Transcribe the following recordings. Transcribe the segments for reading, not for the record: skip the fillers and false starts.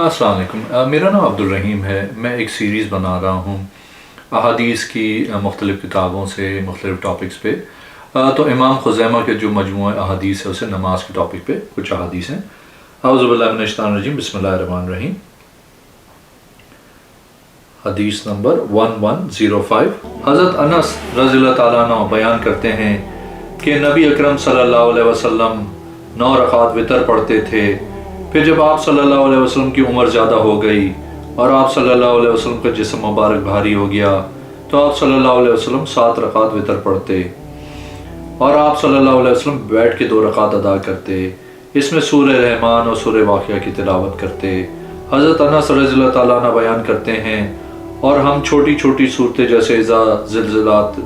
السلام علیکم، میرا نام عبدالرحیم ہے۔ میں ایک سیریز بنا رہا ہوں احادیث کی مختلف کتابوں سے مختلف ٹاپکس پہ۔ تو امام خزیمہ کے جو مجموعہ احادیث ہے اسے نماز کے ٹاپک پہ کچھ احادیث ہیں۔ اعوذ باللہ من الشیطان الرجیم، بسم اللہ الرحمن الرحیم۔ حدیث نمبر 1105، حضرت انس رضی اللہ تعالیٰ عنہ بیان کرتے ہیں کہ نبی اکرم صلی اللہ علیہ وسلم 9 رکعات وتر پڑھتے تھے۔ پھر جب آپ صلی اللہ علیہ وسلم کی عمر زیادہ ہو گئی اور آپ صلی اللہ علیہ وسلم کا جسم مبارک بھاری ہو گیا تو آپ صلی اللہ علیہ وسلم 7 رکعات وتر پڑھتے اور آپ صلی اللہ علیہ وسلم بیٹھ کے 2 رکعات ادا کرتے، اس میں سورہ رحمان اور سورہ واقعہ کی تلاوت کرتے۔ حضرت انس رضی اللہ تعالیٰ عنہ بیان کرتے ہیں اور ہم چھوٹی چھوٹی صورتیں جیسے اذا زلزلات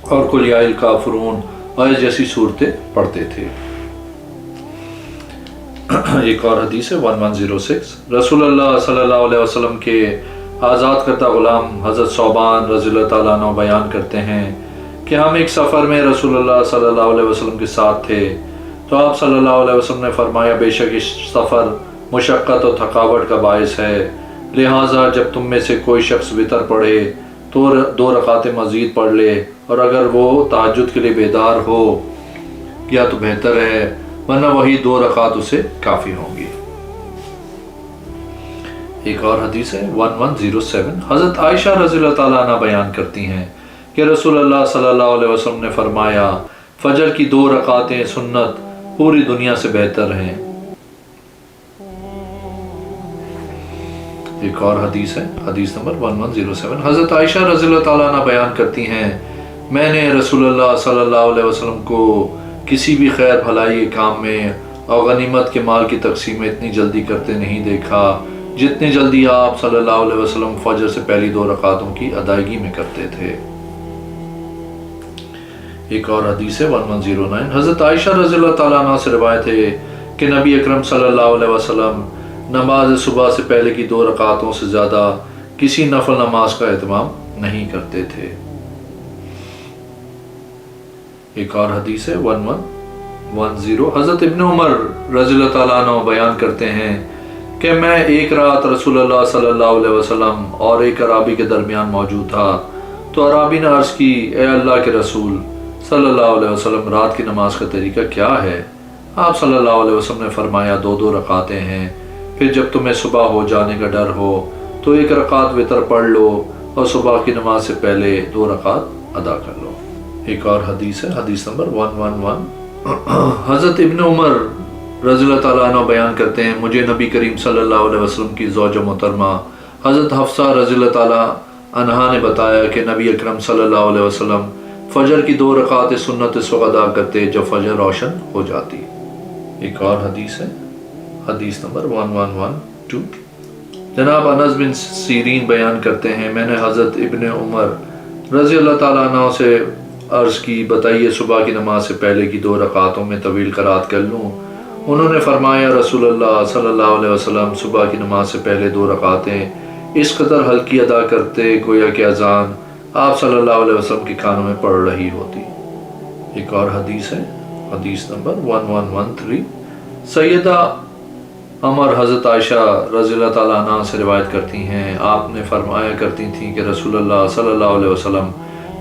اور قل یا الکافرون اور جیسی صورتیں پڑھتے تھے۔ ایک اور حدیث ہے 1106، رسول اللہ صلی اللہ علیہ وسلم کے آزاد کردہ غلام حضرت ثوبان رضی اللہ تعالیٰ عنہ بیان کرتے ہیں کہ ہم ایک سفر میں رسول اللہ صلی اللہ علیہ وسلم کے ساتھ تھے تو آپ صلی اللہ علیہ وسلم نے فرمایا بے شک اس سفر مشقت اور تھکاوٹ کا باعث ہے، لہٰذا جب تم میں سے کوئی شخص وتر پڑھے تو 2 رکعتیں مزید پڑھ لے، اور اگر وہ تہجد کے لیے بیدار ہو یا تو بہتر ہے، ورنہ وہی 2 رکعت اسے کافی ہوں گی۔ ایک اور حدیث ہے 1107، حضرت عائشہ رضی اللہ تعالیٰ عنہ بیان کرتی ہیں کہ رسول اللہ صلی اللہ علیہ وسلم نے فرمایا فجر کی 2 رکعتیں سنت پوری دنیا سے بہتر ہیں۔ ایک اور حدیث ہے حدیث نمبر 1107، حضرت عائشہ رضی اللہ تعالیٰ عنہ بیان کرتی ہیں میں نے رسول اللہ صلی اللہ علیہ وسلم کو کسی بھی خیر بھلائی کے کام میں اور غنیمت کے مال کی تقسیم میں اتنی جلدی کرتے نہیں دیکھا جتنی جلدی آپ صلی اللہ علیہ وسلم فجر سے پہلی 2 رکعتوں کی ادائیگی میں کرتے تھے۔ ایک اور حدیث ہے 1109، حضرت عائشہ رضی اللہ تعالیٰ عنہ سے روایت ہے کہ نبی اکرم صلی اللہ علیہ وسلم نماز صبح سے پہلے کی 2 رکعتوں سے زیادہ کسی نفل نماز کا اہتمام نہیں کرتے تھے۔ ایک اور حدیث ہے 1110، حضرت ابن عمر رضی اللہ تعالیٰ عنہ بیان کرتے ہیں کہ میں ایک رات رسول اللہ صلی اللہ علیہ وسلم اور ایک عرابی کے درمیان موجود تھا تو عرابی نے عرض کی اے اللہ کے رسول صلی اللہ علیہ وسلم رات کی نماز کا طریقہ کیا ہے؟ آپ صلی اللہ علیہ وسلم نے فرمایا 2 رکعتیں ہیں، پھر جب تمہیں صبح ہو جانے کا ڈر ہو تو 1 رکعت وتر پڑھ لو اور صبح کی نماز سے پہلے 2 رکعت ادا کر لو۔ ایک اور حدیث ہے حدیث نمبر 111، حضرت ابن عمر رضی اللہ تعالیٰ عنہ بیان کرتے ہیں مجھے نبی کریم صلی اللہ علیہ وسلم کی زوجہ محترمہ حضرت حفصہ رضی اللہ تعالیٰ عنہا نے بتایا کہ نبی اکرم صلی اللہ علیہ وسلم فجر کی 2 رکعت سنت اس وقت ادا کرتے جب فجر روشن ہو جاتی۔ ایک اور حدیث ہے حدیث نمبر 1112، جناب انس بن سیرین بیان کرتے ہیں میں نے حضرت ابن عمر رضی اللہ تعالیٰ عنہ سے عرض کی بتائیے صبح کی نماز سے پہلے کی 2 رکعتوں میں طویل قرات کر لوں؟ انہوں نے فرمایا رسول اللہ صلی اللہ علیہ وسلم صبح کی نماز سے پہلے 2 رکعتیں اس قدر ہلکی ادا کرتے گویا کہ اذان آپ صلی اللہ علیہ وسلم کے کانوں میں پڑ رہی ہوتی۔ ایک اور حدیث ہے حدیث نمبر 1113، سیدہ عمر حضرت عائشہ رضی اللہ تعالیٰ عنہ سے روایت کرتی ہیں آپ نے فرمایا کرتی تھیں کہ رسول اللہ صلی اللہ علیہ وسلم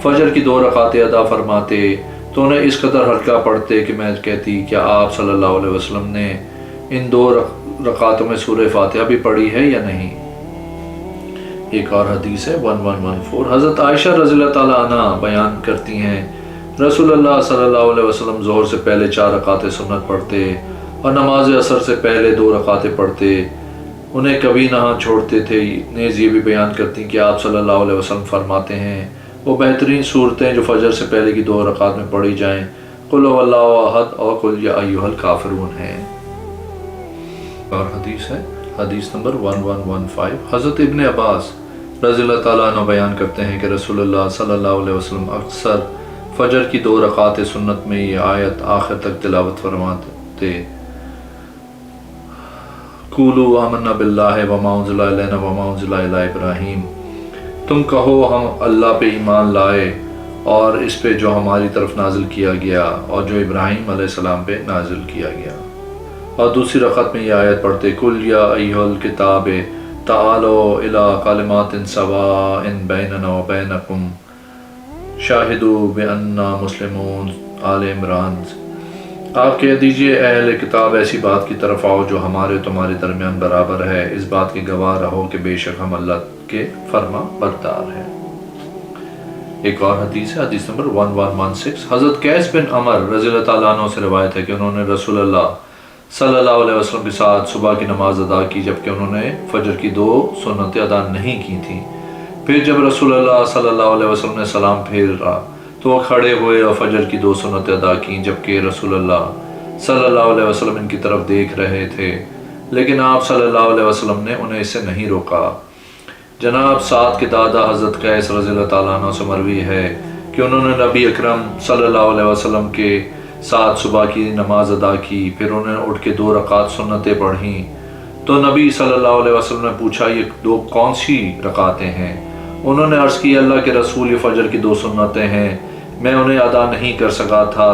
فجر کی 2 رکعتیں ادا فرماتے تو انہیں اس قدر ہلکا پڑھتے کہ میں کہتی کیا آپ صلی اللہ علیہ وسلم نے ان 2 رکعتوں میں سورہ فاتحہ بھی پڑھی ہے یا نہیں؟ ایک اور حدیث ہے 1114، حضرت عائشہ رضی اللہ تعالیٰ عنہ بیان کرتی ہیں رسول اللہ صلی اللہ علیہ وسلم ظہر سے پہلے 4 رکعتیں سنت پڑھتے اور نماز عصر سے پہلے 2 رکعتیں پڑھتے، انہیں کبھی نہ چھوڑتے تھے۔ نیز یہ بھی بیان کرتی کہ آپ صلی اللہ علیہ وسلم فرماتے ہیں وہ بہترین صورتیں جو فجر سے پہلے کی 2 رکعت میں پڑھی جائیں قل هو اللہ احد اور قل یا ایھا الکافرون ہیں۔ اور حدیث ہے حدیث نمبر 1115، حضرت ابن عباس رضی اللہ تعالیٰ عنہ بیان کرتے ہیں کہ رسول اللہ صلی اللہ علیہ وسلم اکثر فجر کی 2 رکعت سنت میں یہ آیت آخر تک تلاوت فرماتے قولوا آمنا باللہ وما انزل الینا وما انزل الی ابراہیم، تم کہو ہم اللہ پہ ایمان لائے اور اس پہ جو ہماری طرف نازل کیا گیا اور جو ابراہیم علیہ السلام پہ نازل کیا گیا۔ اور دوسری رکعت میں یہ آیت پڑھتے کل یا ایھا الکتاب تعالوا الی کلمات سواء بیننا وبینکم شاہدوا بأننا مسلمون، آل عمران۔ آپ کہہ دیجئے اے اہل کتاب ایسی بات کی طرف آؤ جو ہمارے تمہارے درمیان برابر ہے، اس بات کے گواہ رہو کہ بے شک ہم اللہ کے فرما بردار ہیں۔ ایک اور حدیث ہے، حدیث نمبر 1116۔ حضرت قیس بن عمر رضی اللہ تعالیٰ عنہ سے روایت ہے کہ انہوں نے رسول اللہ صلی اللہ علیہ وسلم کے ساتھ صبح کی نماز ادا کی جبکہ انہوں نے فجر کی 2 سنتیں ادا نہیں کی تھیں۔ پھر جب رسول اللہ صلی اللہ علیہ وسلم نے سلام پھیرا تو وہ کھڑے ہوئے اور فجر کی 2 سنتیں ادا کیں جبکہ رسول اللہ صلی اللہ علیہ وسلم ان کی طرف دیکھ رہے تھے، لیکن آپ صلی اللہ علیہ وسلم نے انہیں اس سے نہیں روکا۔ جناب سعد کے دادا حضرت قیس رضی اللہ تعالیٰ عنہ سے مروی ہے کہ انہوں نے نبی اکرم صلی اللہ علیہ وسلم کے ساتھ صبح کی نماز ادا کی، پھر انہوں نے اٹھ کے 2 رکعت سنتیں پڑھیں تو نبی صلی اللہ علیہ وسلم نے پوچھا یہ 2 کون سی رکعتیں ہیں؟ انہوں نے عرض کی اللہ کے رسول یہ فجر کی 2 سنتیں ہیں، میں انہیں ادا نہیں کر سکا تھا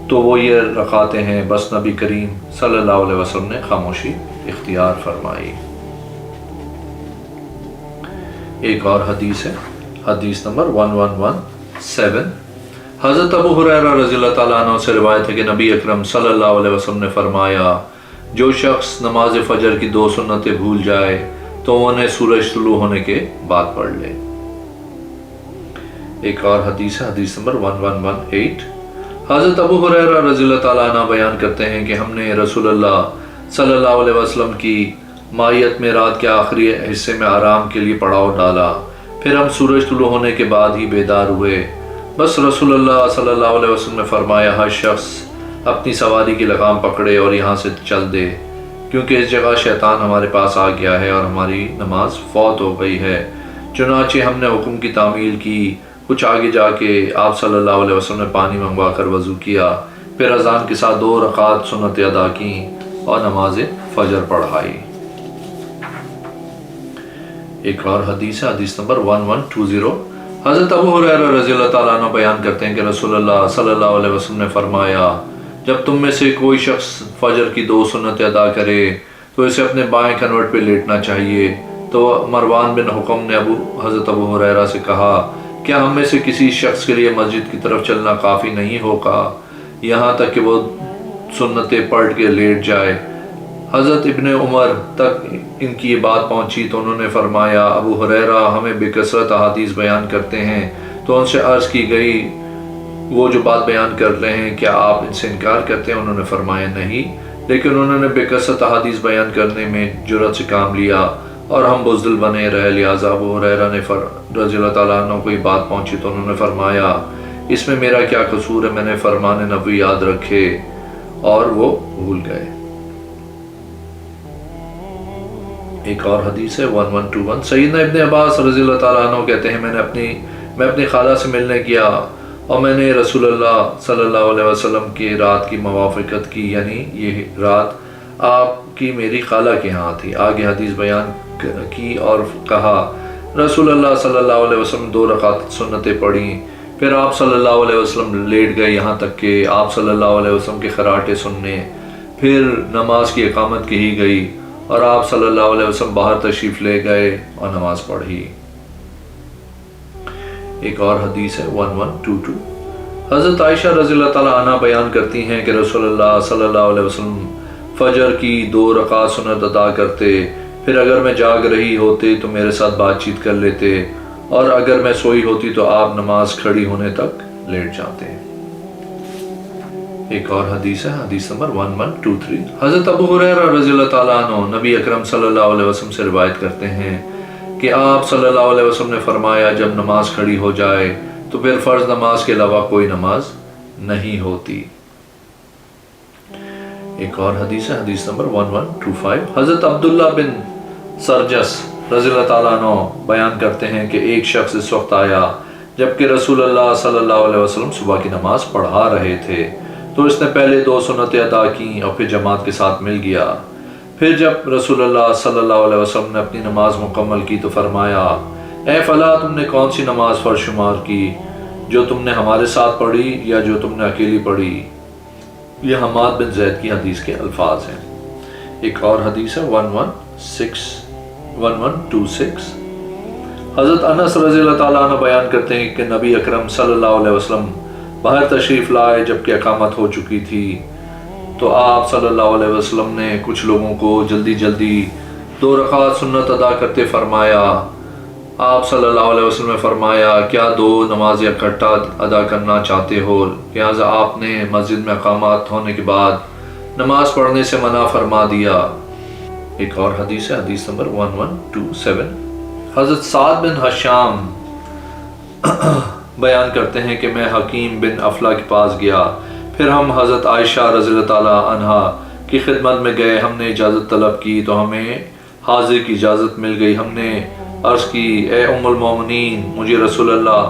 تو وہ یہ رکعتیں ہیں۔ بس نبی کریم صلی اللہ علیہ وسلم نے خاموشی اختیار فرمائی۔ ایک اور حدیث ہے، حدیث نمبر 1117۔ حضرت ابو ہریرہ رضی اللہ تعالیٰ عنہ سے روایت ہے کہ نبی اکرم صلی اللہ علیہ وسلم نے فرمایا جو شخص نماز فجر کی 2 سنتیں بھول جائے تو انہیں سورج طلوع ہونے کے بعد پڑھ لے۔ ایک اور حدیث ہے، حدیث نمبر 1118۔ حضرت ابو ہریرہ رضی اللہ تعالیٰ عنہ بیان کرتے ہیں کہ ہم نے رسول اللہ صلی اللہ علیہ وسلم کی مائیت میں رات کے آخری حصے میں آرام کے لیے پڑاؤ ڈالا، پھر ہم سورج طلوع ہونے کے بعد ہی بیدار ہوئے۔ بس رسول اللہ صلی اللہ علیہ وسلم نے فرمایا ہر شخص اپنی سواری کی لگام پکڑے اور یہاں سے چل دے کیونکہ اس جگہ شیطان ہمارے پاس آ گیا ہے اور ہماری نماز فوت ہو گئی ہے۔ چنانچہ ہم نے حکم کی تعمیل کی۔ کچھ آگے جا کے آپ صلی اللہ علیہ وسلم نے پانی منگوا کر وضو کیا، پھر اذان کے ساتھ 2 رکعت سنتیں ادا کیں اور نماز فجر پڑھائی۔ ایک اور حدیث ہے، حدیث نمبر 1120۔ حضرت ابو ہریرہ رضی اللہ تعالیٰ عنہ بیان کرتے ہیں کہ رسول اللہ صلی اللہ علیہ وسلم نے فرمایا جب تم میں سے کوئی شخص فجر کی 2 سنتیں ادا کرے تو اسے اپنے بائیں کنوٹ پہ لیٹنا چاہیے۔ تو مروان بن حکم نے حضرت ابو ہریرہ سے کہا کیا ہم میں سے کسی شخص کے لیے مسجد کی طرف چلنا کافی نہیں ہوگا یہاں تک کہ وہ سنتیں پڑھ کے لیٹ جائے؟ حضرت ابن عمر تک ان کی یہ بات پہنچی تو انہوں نے فرمایا ابو ہریرہ ہمیں بے کثرت احادیث بیان کرتے ہیں۔ تو ان سے عرض کی گئی وہ جو بات بیان کر رہے ہیں کیا آپ ان سے انکار کرتے ہیں؟ انہوں نے فرمایا نہیں، لیکن انہوں نے بے کثرت احادیث بیان کرنے میں جرأت سے کام لیا اور ہم بزدل بنے رہے، لہٰذا ابو ہریرہ نے رضی اللہ تعالیٰ عنہ کو یہ بات پہنچی تو انہوں نے فرمایا اس میں میرا کیا قصور ہے، میں نے فرمان نبوی یاد رکھے اور وہ بھول گئے۔ ایک اور حدیث ہے 1121۔ سیدنا ابن عباس رضی اللہ تعالیٰ عنہ کہتے ہیں میں اپنی خالہ سے ملنے گیا اور میں نے رسول اللہ صلی اللہ علیہ وسلم کی رات کی موافقت کی، یعنی یہ رات آپ کی میری خالہ کے ہاں تھی۔ آگے حدیث بیان کی اور کہا رسول اللہ صلی اللہ علیہ وسلم 2 رکعت سنتیں پڑھیں، پھر آپ صلی اللہ علیہ وسلم لیٹ گئے یہاں تک کہ آپ صلی اللہ علیہ وسلم کے خراٹے سننے، پھر نماز کی اقامت کی گئی اور آپ صلی اللہ علیہ وسلم باہر تشریف لے گئے اور نماز پڑھی۔ ایک اور حدیث ہے 1122۔ حضرت عائشہ رضی اللہ تعالیٰ عنہ بیان کرتی ہیں کہ رسول اللہ صلی اللہ علیہ وسلم فجر کی 2 رکعت سنت ادا کرتے، پھر اگر میں جاگ رہی ہوتی تو میرے ساتھ بات چیت کر لیتے اور اگر میں سوئی ہوتی تو آپ نماز کھڑی ہونے تک لیٹ جاتے۔ ایک اور حدیث ہے، حدیث نمبر 1123۔ حضرت ابو ہریرہ رضی اللہ تعالیٰ عنہ نبی اکرم صلی اللہ علیہ وسلم سے روایت کرتے ہیں کہ آپ صلی اللہ علیہ وسلم نے فرمایا جب نماز کھڑی ہو جائے تو پھر فرض نماز کے علاوہ کوئی نماز نہیں ہوتی۔ ایک اور حدیث ہے، حدیث نمبر 1125۔ حضرت عبداللہ بن سرجس رضی اللہ تعالیٰ عنہ بیان کرتے ہیں کہ ایک شخص اس وقت آیا جبکہ رسول اللہ صلی اللہ علیہ وسلم صبح کی نماز پڑھا رہے تھے، تو اس نے پہلے 2 سنتیں ادا کیں اور پھر جماعت کے ساتھ مل گیا۔ پھر جب رسول اللہ صلی اللہ علیہ وسلم نے اپنی نماز مکمل کی تو فرمایا اے فلاں تم نے کون سی نماز فرض شمار کی، جو تم نے ہمارے ساتھ پڑھی یا جو تم نے اکیلی پڑھی؟ یہ حماد بن زید کی حدیث کے الفاظ ہیں۔ ایک اور حدیث ہے 1126 حضرت انس رضی اللہ تعالیٰ عنہ بیان کرتے ہیں کہ نبی اکرم صلی اللہ علیہ وسلم باہر تشریف لائے جبکہ اقامت ہو چکی تھی، تو آپ صلی اللہ علیہ وسلم نے کچھ لوگوں کو جلدی 2 رکعات سنت ادا کرتے فرمایا۔ آپ صلی اللہ علیہ وسلم نے فرمایا کیا 2 نمازیں اکٹھا ادا کرنا چاہتے ہو؟ لہٰذا آپ نے مسجد میں اقامت ہونے کے بعد نماز پڑھنے سے منع فرما دیا۔ ایک اور حدیث ہے، حدیث نمبر 1127 حضرت سعد بن ہشام بیان کرتے ہیں کہ میں حکیم بن افلا کے پاس گیا، پھر ہم حضرت عائشہ رضی اللہ تعالیٰ عنہا کی خدمت میں گئے، ہم نے اجازت طلب کی تو ہمیں حاضر کی اجازت مل گئی۔ ہم نے عرض کی اے ام المومنین، مجھے رسول اللہ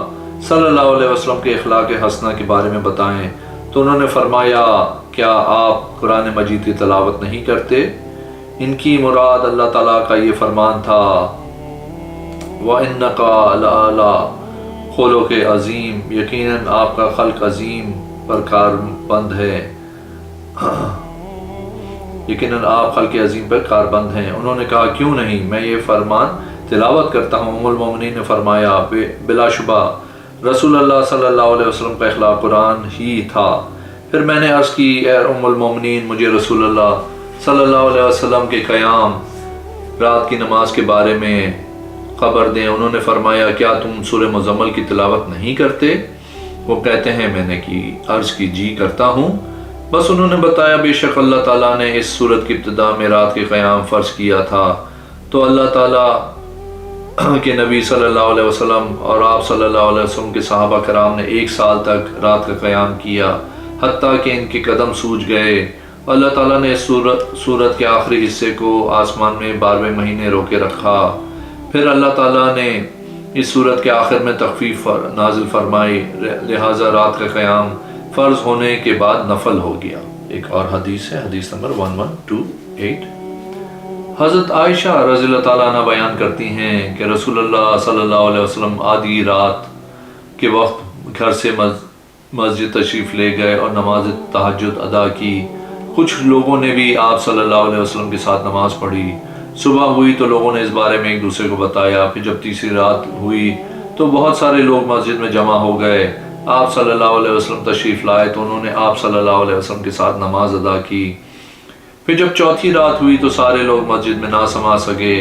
صلی اللہ علیہ وسلم کے اخلاق حسنہ کے بارے میں بتائیں، تو انہوں نے فرمایا کیا آپ قرآن مجید کی تلاوت نہیں کرتے؟ ان کی مراد اللہ تعالیٰ کا یہ فرمان تھا وَإِنَّكَ لَعَلَىٰ خُلُقٍ عظیم، یقیناً آپ کا خلق عظیم پر کاربند ہے، یقیناً آپ خلق عظیم پر کاربند ہیں۔ انہوں نے کہا کیوں نہیں، میں یہ فرمان تلاوت کرتا ہوں۔ ام المومنین نے فرمایا بلا شبہ رسول اللہ صلی اللہ علیہ وسلم کا اخلاق قرآن ہی تھا۔ پھر میں نے عرض کی اے ام المومنین، مجھے رسول اللہ صلی اللہ علیہ وسلم کے قیام رات کی نماز کے بارے میں خبر دیں۔ انہوں نے فرمایا کیا تم سورہ مزمل کی تلاوت نہیں کرتے؟ وہ کہتے ہیں میں نے عرض کی جی کرتا ہوں۔ بس انہوں نے بتایا بے شک اللہ تعالیٰ نے اس سورت کی ابتدا میں رات کے قیام فرض کیا تھا، تو اللہ تعالیٰ کے نبی صلی اللہ علیہ وسلم اور آپ صلی اللہ علیہ وسلم کے صحابہ کرام نے 1 سال تک رات کا قیام کیا، حتیٰ کہ ان کے قدم سوج گئے۔ اللہ تعالیٰ نے اس سورت کے آخری حصے کو آسمان میں 12 مہینے روکے رکھا، پھر اللہ تعالیٰ نے اس سورت کے آخر میں تخفیف نازل فرمائی، لہٰذا رات کا قیام فرض ہونے کے بعد نفل ہو گیا۔ ایک اور حدیث ہے، حدیث نمبر 1128 حضرت عائشہ رضی اللہ تعالیٰ عنہ بیان کرتی ہیں کہ رسول اللہ صلی اللہ علیہ وسلم آدھی رات کے وقت گھر سے مسجد تشریف لے گئے اور نماز تہجد ادا کی۔ کچھ لوگوں نے بھی آپ صلی اللہ علیہ وسلم کے ساتھ نماز پڑھی۔ صبح ہوئی تو لوگوں نے اس بارے میں ایک دوسرے کو بتایا، پھر جب تیسری رات ہوئی تو بہت سارے لوگ مسجد میں جمع ہو گئے۔ آپ صلی اللہ علیہ وسلم تشریف لائے تو انہوں نے آپ صلی اللہ علیہ وسلم کے ساتھ نماز ادا کی۔ پھر جب چوتھی رات ہوئی تو سارے لوگ مسجد میں نہ سما سکے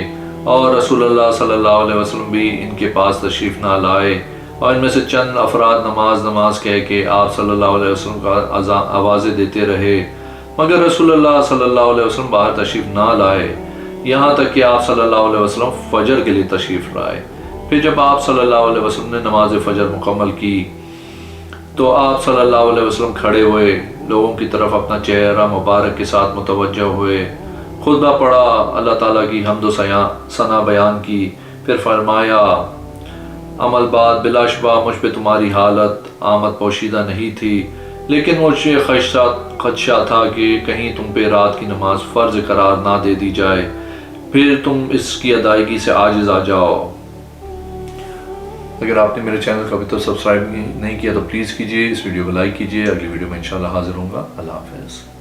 اور رسول اللہ صلی اللہ علیہ وسلم بھی ان کے پاس تشریف نہ لائے، اور ان میں سے چند افراد نماز کہہ کے آپ صلی اللہ علیہ وسلم کا آوازیں دیتے رہے، مگر رسول اللہ صلی اللہ علیہ وسلم باہر تشریف نہ لائے، یہاں تک کہ آپ صلی اللہ علیہ وسلم فجر کے لیے تشریف لائے۔ پھر جب آپ صلی اللہ علیہ وسلم نے نماز فجر مکمل کی تو آپ صلی اللہ علیہ وسلم کھڑے ہوئے، لوگوں کی طرف اپنا چہرہ مبارک کے ساتھ متوجہ ہوئے، خطبہ پڑھا، اللہ تعالیٰ کی حمد و ثنا بیان کی، پھر فرمایا عمل بعد بلا شبہ مجھ پہ تمہاری حالت آمد پوشیدہ نہیں تھی، لیکن مجھے خدشہ تھا کہ کہیں تم پہ رات کی نماز فرض قرار نہ دے دی جائے، پھر تم اس کی ادائیگی سے عاجز آ جاؤ۔ اگر آپ نے میرے چینل کو ابھی تو سبسکرائب نہیں کیا تو پلیز کیجئے، اس ویڈیو کو لائک کیجئے۔ اگلی ویڈیو میں انشاءاللہ حاضر ہوں گا۔ اللہ حافظ۔